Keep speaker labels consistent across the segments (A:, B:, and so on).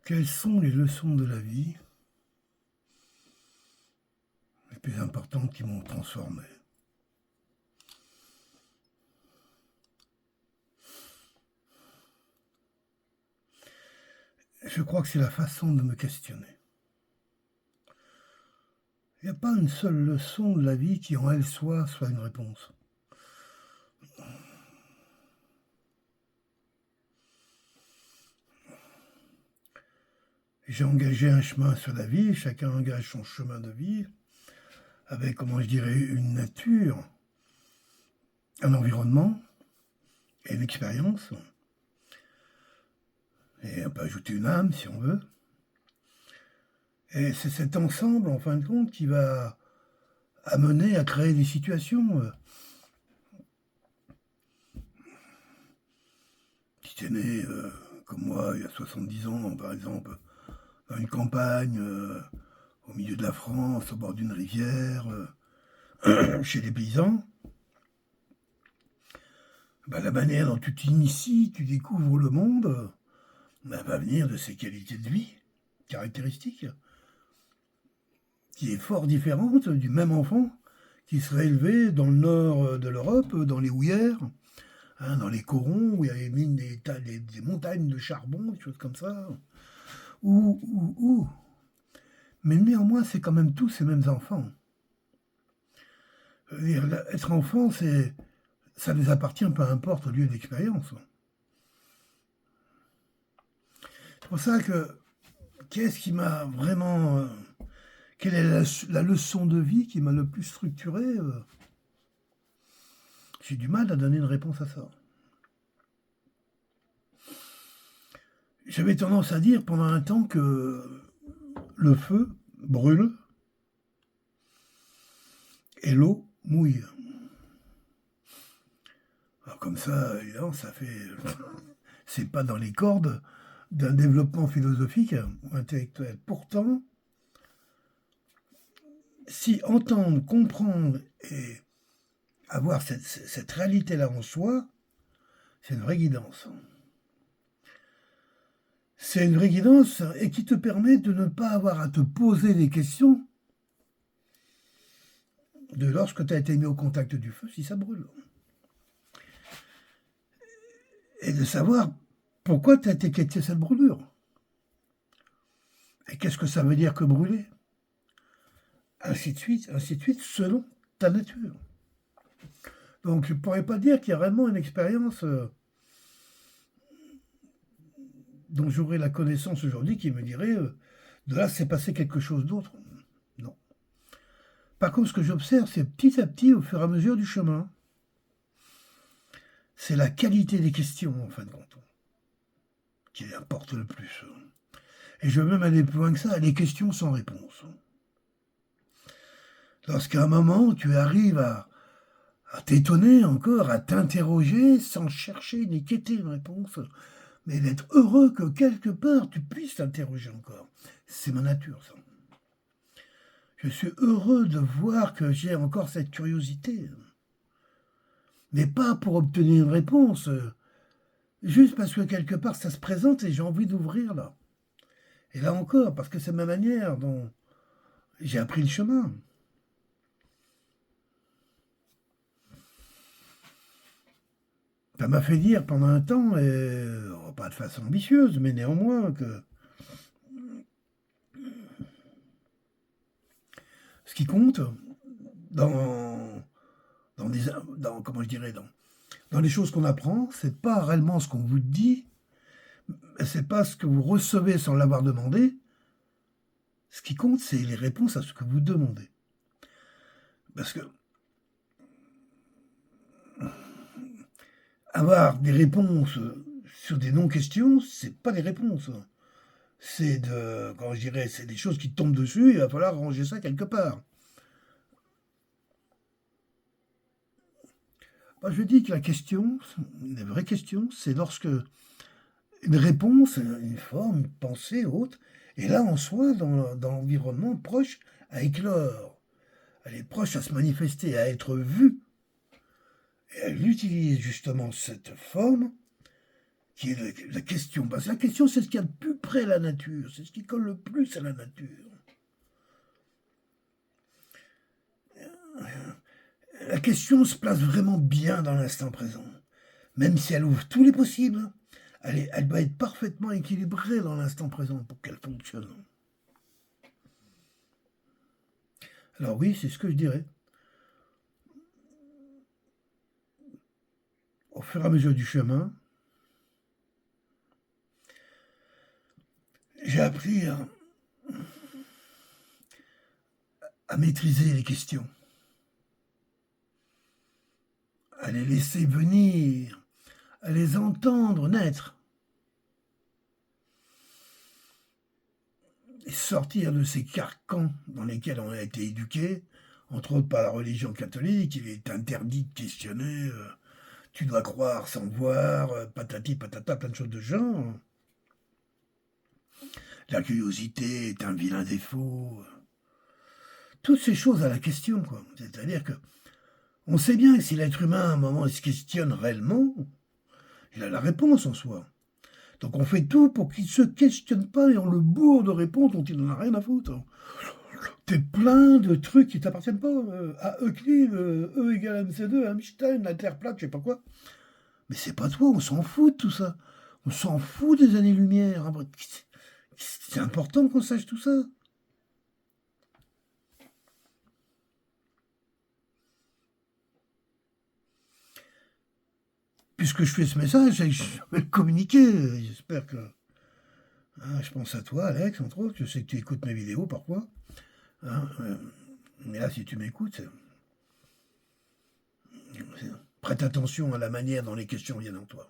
A: Quelles sont les leçons de la vie les plus importantes qui m'ont transformé? Je crois que c'est la façon de me questionner. Il n'y a pas une seule leçon de la vie qui en elle soit une réponse. J'ai engagé un chemin sur la vie, chacun engage son chemin de vie, avec, comment je dirais, une nature, un environnement et une expérience. Et on peut ajouter une âme, si on veut. Et c'est cet ensemble, en fin de compte, qui va amener à créer des situations. Si tu es né, comme moi, il y a 70 ans, par exemple, dans une campagne, au milieu de la France, au bord d'une rivière, chez les paysans, la manière dont tu t'inities, tu découvres le monde, va venir de ses qualités de vie, caractéristiques, qui est fort différente du même enfant qui serait élevé dans le nord de l'Europe, dans les houillères, dans les corons, où il y a des montagnes de charbon, des choses comme ça. Mais néanmoins, c'est quand même tous ces mêmes enfants. Être enfant, ça les appartient, peu importe le lieu d'expérience. C'est pour ça que, qu'est-ce qui m'a vraiment... quelle est la leçon de vie qui m'a le plus structuré? J'ai du mal à donner une réponse à ça. J'avais tendance à dire pendant un temps que le feu brûle et l'eau mouille. Alors comme ça, évidemment, ça fait... c'est pas dans les cordes d'un développement philosophique ou intellectuel. Pourtant, si entendre, comprendre et avoir cette réalité-là en soi, c'est une vraie guidance. C'est une vraie guidance et qui te permet de ne pas avoir à te poser des questions de lorsque tu as été mis au contact du feu, si ça brûle. Et de savoir pourquoi tu as été quitté cette brûlure. Et qu'est-ce que ça veut dire que brûler? Ainsi de suite, selon ta nature. Donc je ne pourrais pas dire qu'il y a vraiment une expérience dont j'aurais la connaissance aujourd'hui qui me dirait de là c'est passé quelque chose d'autre. Non. Par contre, ce que j'observe, c'est petit à petit, au fur et à mesure du chemin, c'est la qualité des questions, en fin de compte, qui importe le plus. Et je veux même aller plus loin que ça, les questions sans réponse. Lorsqu'à un moment, tu arrives à t'étonner encore, à t'interroger sans chercher ni quêter une réponse, mais d'être heureux que quelque part tu puisses t'interroger encore. C'est ma nature, ça. Je suis heureux de voir que j'ai encore cette curiosité. Mais pas pour obtenir une réponse, juste parce que quelque part ça se présente et j'ai envie d'ouvrir là. Et là encore, parce que c'est ma manière dont j'ai appris le chemin. Ça m'a fait dire pendant un temps, et pas de façon ambitieuse, mais néanmoins, que ce qui compte comment je dirais, dans les choses qu'on apprend, c'est pas réellement ce qu'on vous dit, c'est pas ce que vous recevez sans l'avoir demandé. Ce qui compte, c'est les réponses à ce que vous demandez. Parce que avoir des réponses sur des non-questions, c'est pas des réponses. C'est c'est des choses qui tombent dessus, il va falloir ranger ça quelque part. Moi, je dis que la question, la vraie question, c'est lorsque une réponse, une forme, une pensée, autre, est là en soi, dans l'environnement, proche à éclore. Elle est proche à se manifester, à être vue. Et elle utilise justement cette forme qui est la question. Parce que la question, c'est ce qu'il y a de plus près à la nature, c'est ce qui colle le plus à la nature. La question se place vraiment bien dans l'instant présent, même si elle ouvre tous les possibles. Elle doit être parfaitement équilibrée dans l'instant présent pour qu'elle fonctionne. Alors oui, c'est ce que je dirais. Au fur et à mesure du chemin, j'ai appris à maîtriser les questions, à les laisser venir, à les entendre naître, et sortir de ces carcans dans lesquels on a été éduqué, entre autres par la religion catholique. Il est interdit de questionner, tu dois croire sans voir, patati patata, plein de choses de genre. La curiosité est un vilain défaut. Toutes ces choses à la question, quoi. C'est-à-dire que on sait bien que si l'être humain, à un moment, il se questionne réellement, il a la réponse en soi. Donc on fait tout pour qu'il ne se questionne pas et on le bourre de réponses dont il n'en a rien à foutre. T'es plein de trucs qui t'appartiennent pas. À Euclide, E égale MC2, Einstein, la Terre plate, je sais pas quoi. Mais c'est pas toi, on s'en fout de tout ça. On s'en fout des années-lumière. C'est important qu'on sache tout ça. Puisque je fais ce message, je vais le communiquer. J'espère que... Hein, je pense à toi, Alex, entre autres. Je sais que tu écoutes mes vidéos parfois. Hein, mais là, si tu m'écoutes, prête attention à la manière dont les questions viennent en toi.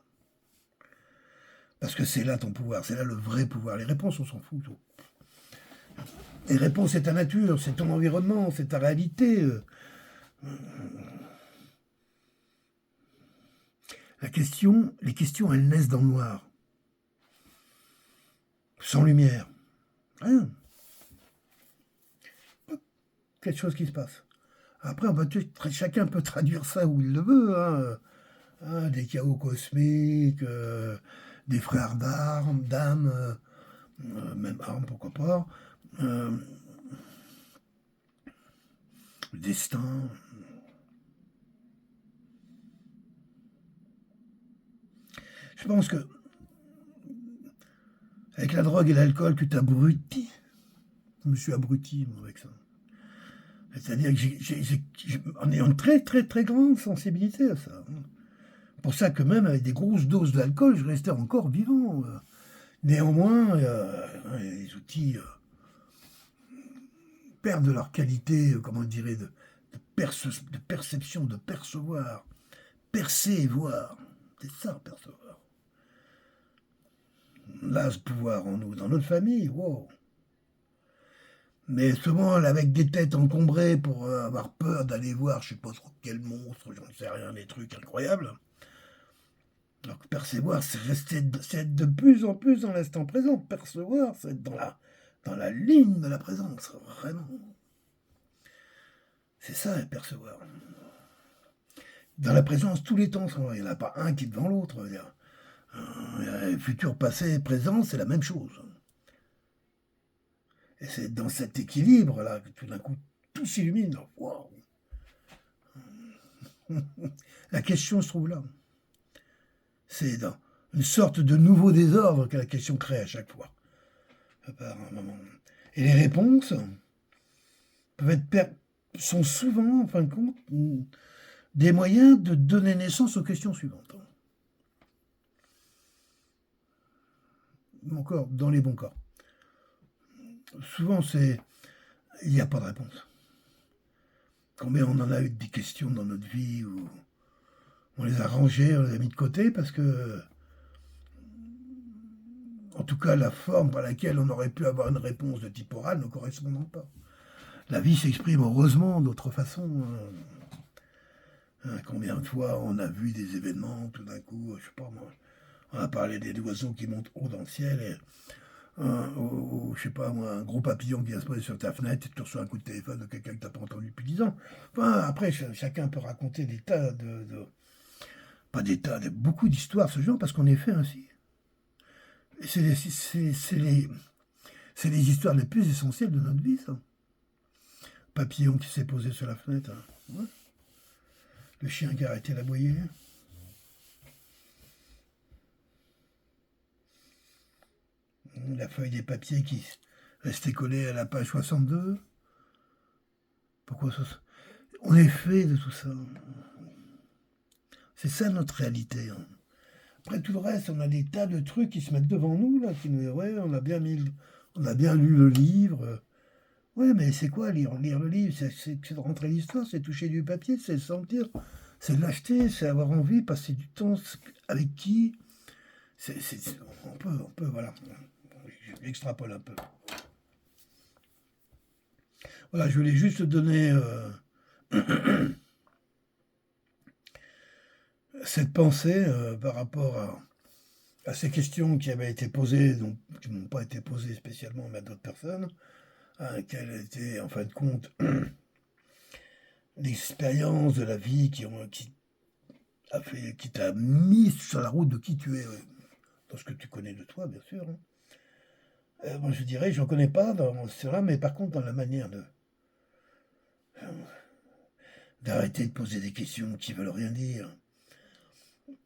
A: Parce que c'est là ton pouvoir, c'est là le vrai pouvoir. Les réponses, on s'en fout. Tout. Les réponses, c'est ta nature, c'est ton environnement, c'est ta réalité. Les questions, elles naissent dans le noir. Sans lumière. Rien. Quelque chose qui se passe. Après, chacun peut traduire ça où il le veut. Hein, des chaos cosmiques, des frères d'âme, même armes, pourquoi pas. Le destin. Je pense que avec la drogue et l'alcool, tu t'abrutis. Je me suis abruti, moi, avec ça. C'est-à-dire que on est en très, très, très grande sensibilité à ça. C'est pour ça que même avec des grosses doses d'alcool, je restais encore vivant. Néanmoins, les outils perdent leur qualité, comment je dirais, de perception, de percevoir. Percer et voir. C'est ça, percevoir. Là, ce pouvoir en nous, dans notre famille, wow. Mais souvent, avec des têtes encombrées pour avoir peur d'aller voir, je sais pas trop quel monstre, j'en sais rien, des trucs incroyables. Donc percevoir, c'est être de plus en plus dans l'instant présent. Percevoir, c'est être dans la ligne de la présence, vraiment. C'est ça, percevoir. Dans la présence, tous les temps sont là. Il n'y en a pas un qui est devant l'autre. Futur, passé, présent, c'est la même chose. Et c'est dans cet équilibre-là que tout d'un coup, tout s'illumine. Wow. La question se trouve là. C'est dans une sorte de nouveau désordre que la question crée à chaque fois. Et les réponses sont souvent, en fin de compte, des moyens de donner naissance aux questions suivantes. Encore dans les bons cas. Souvent, il n'y a pas de réponse. Combien on en a eu des questions dans notre vie où on les a rangées, on les a mis de côté parce que, en tout cas, la forme par laquelle on aurait pu avoir une réponse de type oral ne correspondant pas. La vie s'exprime heureusement d'autres façons. Combien de fois on a vu des événements, tout d'un coup, je sais pas moi, on a parlé des oiseaux qui montent haut dans le ciel et je sais pas moi, un gros papillon qui vient se poser sur ta fenêtre et tu reçois un coup de téléphone de quelqu'un que t'as pas entendu depuis 10 ans. Enfin, après, chacun peut raconter des tas pas des tas, beaucoup d'histoires, ce genre, parce qu'on est fait ainsi. C'est les histoires les plus essentielles de notre vie, ça. Papillon qui s'est posé sur la fenêtre. Hein. Ouais. Le chien qui a arrêté d'aboyer. La feuille des papiers qui restait collée à la page 62. Pourquoi ça? On est fait de tout ça. C'est ça notre réalité. Hein. Après tout le reste, on a des tas de trucs qui se mettent devant nous, là, qui nous disent, ouais, on a bien lu le livre. Ouais, mais c'est quoi lire le livre, c'est de rentrer l'histoire, c'est toucher du papier, c'est le sentir, c'est l'acheter, c'est avoir envie, passer du temps avec qui. On peut, voilà. J'extrapole un peu. Voilà, je voulais juste donner cette pensée par rapport à ces questions qui avaient été posées, donc qui n'ont pas été posées spécialement à d'autres personnes, hein, quelle était en fin de compte l'expérience de la vie qui t'a mis sur la route de qui tu es, dans ce que tu connais de toi, bien sûr. Hein. Moi, je dirais, je n'en connais pas dans cela, mais par contre, dans la manière d'arrêter de poser des questions qui veulent rien dire.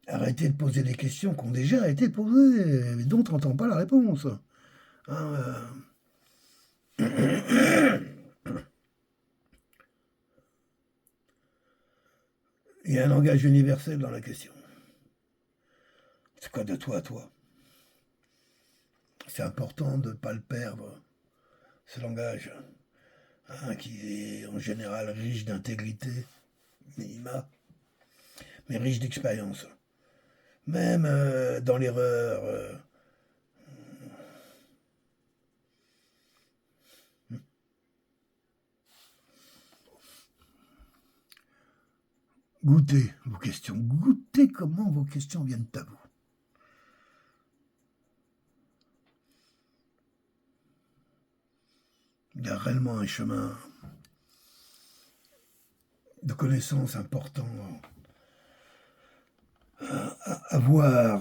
A: Arrêter de poser des questions qui ont déjà été posées, mais dont on n'entend pas la réponse. Hein, Il y a un langage universel dans la question. C'est quoi de toi à toi? C'est important de ne pas le perdre, ce langage, hein, qui est en général riche d'intégrité, minima, mais riche d'expérience. Même dans l'erreur. Goûtez vos questions. Goûtez comment vos questions viennent à vous. Il y a réellement un chemin de connaissances important à voir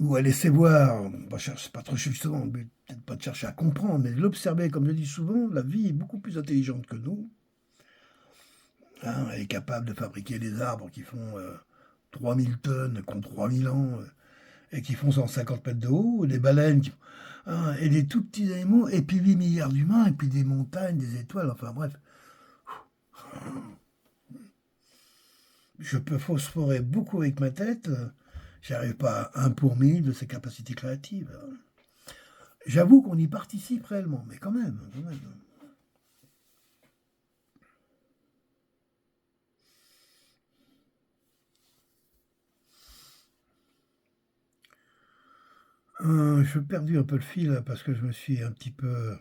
A: ou à laisser voir. C'est pas trop justement, le but peut-être pas de chercher à comprendre, mais de l'observer. Comme je dis souvent, la vie est beaucoup plus intelligente que nous. Hein, elle est capable de fabriquer des arbres qui font 3000 tonnes, qui ont 3000 ans, et qui font 150 mètres de haut, des baleines, hein, et des tout petits animaux, et puis 8 milliards d'humains, et puis des montagnes, des étoiles, enfin bref. Je peux phosphorer beaucoup avec ma tête, j'arrive pas à 1 pour 1000 de ses capacités créatives. J'avoue qu'on y participe réellement, mais quand même, quand même. Je perdu un peu le fil là, parce que je me suis un petit peu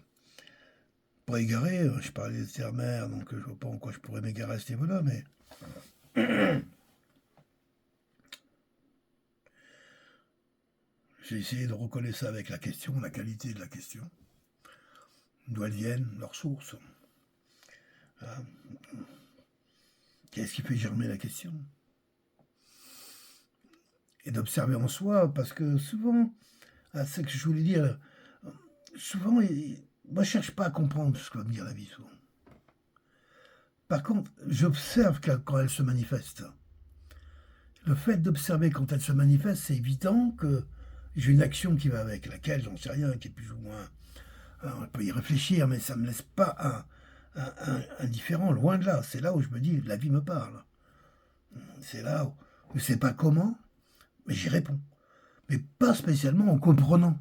A: pas égaré. Je parlais de terre-mer, donc je vois pas en quoi je pourrais m'égarer à ce niveau-là, mais j'ai essayé de recoller ça avec la question, la qualité de la question, d'où elles viennent, leurs sources. Hein. Qu'est-ce qui fait germer la question? Et d'observer en soi, parce que souvent, c'est ce que je voulais dire, souvent, moi je cherche pas à comprendre ce que va me dire la vie, souvent. Par contre, j'observe quand elle se manifeste. Le fait d'observer quand elle se manifeste, c'est évident que j'ai une action qui va avec, laquelle j'en sais rien, qui est plus ou moins. Alors, on peut y réfléchir, mais ça ne me laisse pas indifférent, loin de là. C'est là où je me dis, la vie me parle. C'est là où je ne sais pas comment, mais j'y réponds. Mais pas spécialement en comprenant.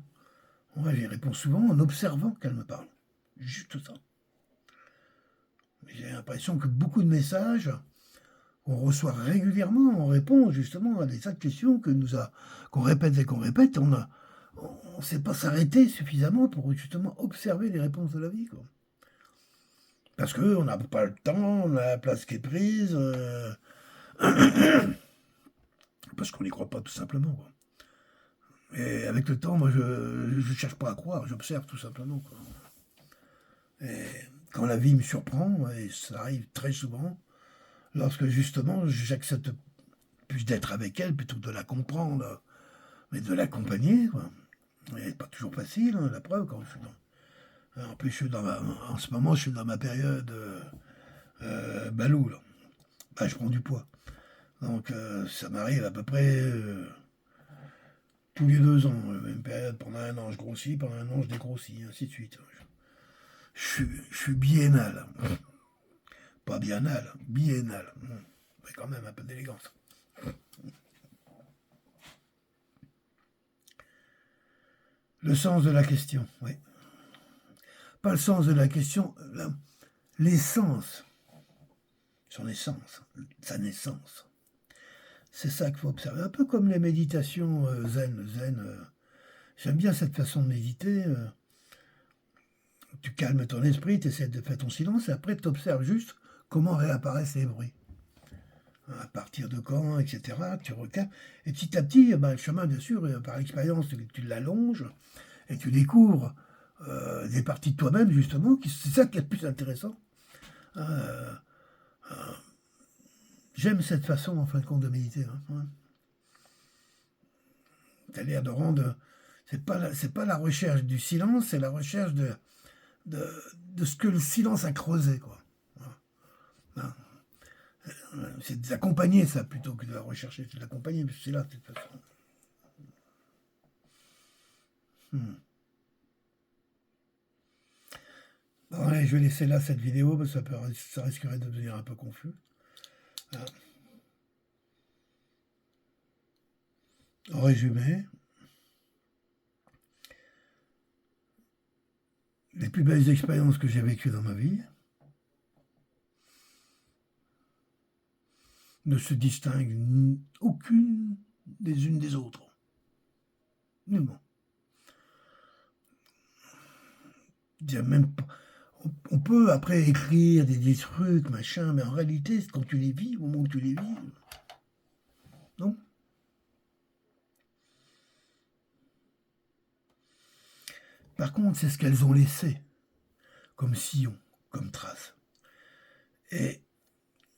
A: Ouais, j'y réponds souvent en observant qu'elle me parle. Juste ça. J'ai l'impression que beaucoup de messages qu'on reçoit régulièrement, on répond justement à des tas de questions qu'on répète et qu'on répète. On ne sait pas s'arrêter suffisamment pour justement observer les réponses de la vie. Quoi. Parce qu'on n'a pas le temps, on a la place qui est prise, parce qu'on n'y croit pas tout simplement. Quoi. Et avec le temps, moi, je ne cherche pas à croire, j'observe tout simplement. Quoi. Et quand la vie me surprend, et ça arrive très souvent, lorsque justement j'accepte plus d'être avec elle plutôt que de la comprendre, mais de l'accompagner, quoi. Et pas toujours facile, hein, la preuve, quand je suis dans... En plus, en ce moment, je suis dans ma période balou, là. Bah, je prends du poids. Donc, ça m'arrive à peu près tous les 2 ans. Une période, pendant un an, je grossis, pendant un an, je dégrossis, ainsi de suite. Je suis biennal. Pas biennal, biennal. Mais quand même un peu d'élégance. Le sens de la question, oui. Pas le sens de la question, l'essence. Son essence, sa naissance. C'est ça qu'il faut observer. Un peu comme les méditations zen. J'aime bien cette façon de méditer. Tu calmes ton esprit, tu essaies de faire ton silence et après tu observes juste comment réapparaissent les bruits. À partir de quand, etc. Tu recalmes. Et petit à petit, le chemin, bien sûr, par l'expérience, tu l'allonges et tu découvres des parties de toi-même, justement, c'est ça qui est le plus intéressant. Euh, J'aime cette façon, en fin de compte, de méditer. Hein. C'est-à-dire de rendre. C'est pas la recherche du silence, c'est la recherche de ce que le silence a creusé, quoi. Voilà. C'est d'accompagner ça plutôt que de la rechercher, c'est de l'accompagner, mais c'est là, de toute façon. Bon, allez, je vais laisser là cette vidéo parce que ça risquerait de devenir un peu confus. Voilà. En résumé, les plus belles expériences que j'ai vécues dans ma vie ne se distinguent aucune des unes des autres. Nullement. Même pas. On peut après écrire des trucs, machin, mais en réalité, quand tu les vis, au moment où tu les vis, non. Par contre, c'est ce qu'elles ont laissé comme sillon, comme trace. Et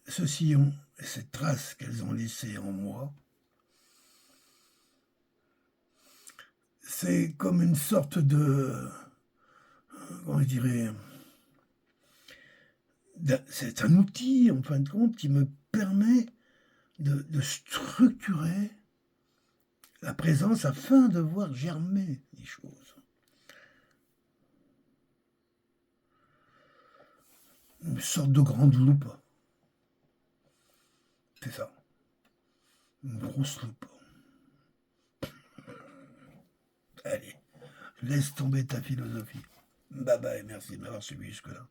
A: ce sillon, cette trace qu'elles ont laissée en moi, c'est comme une sorte de, comment je dirais, c'est un outil, en fin de compte, qui me permet de structurer la présence afin de voir germer les choses. Une sorte de grande loupe. C'est ça. Une grosse loupe. Allez, laisse tomber ta philosophie. Bye bye, merci de m'avoir suivi jusque-là.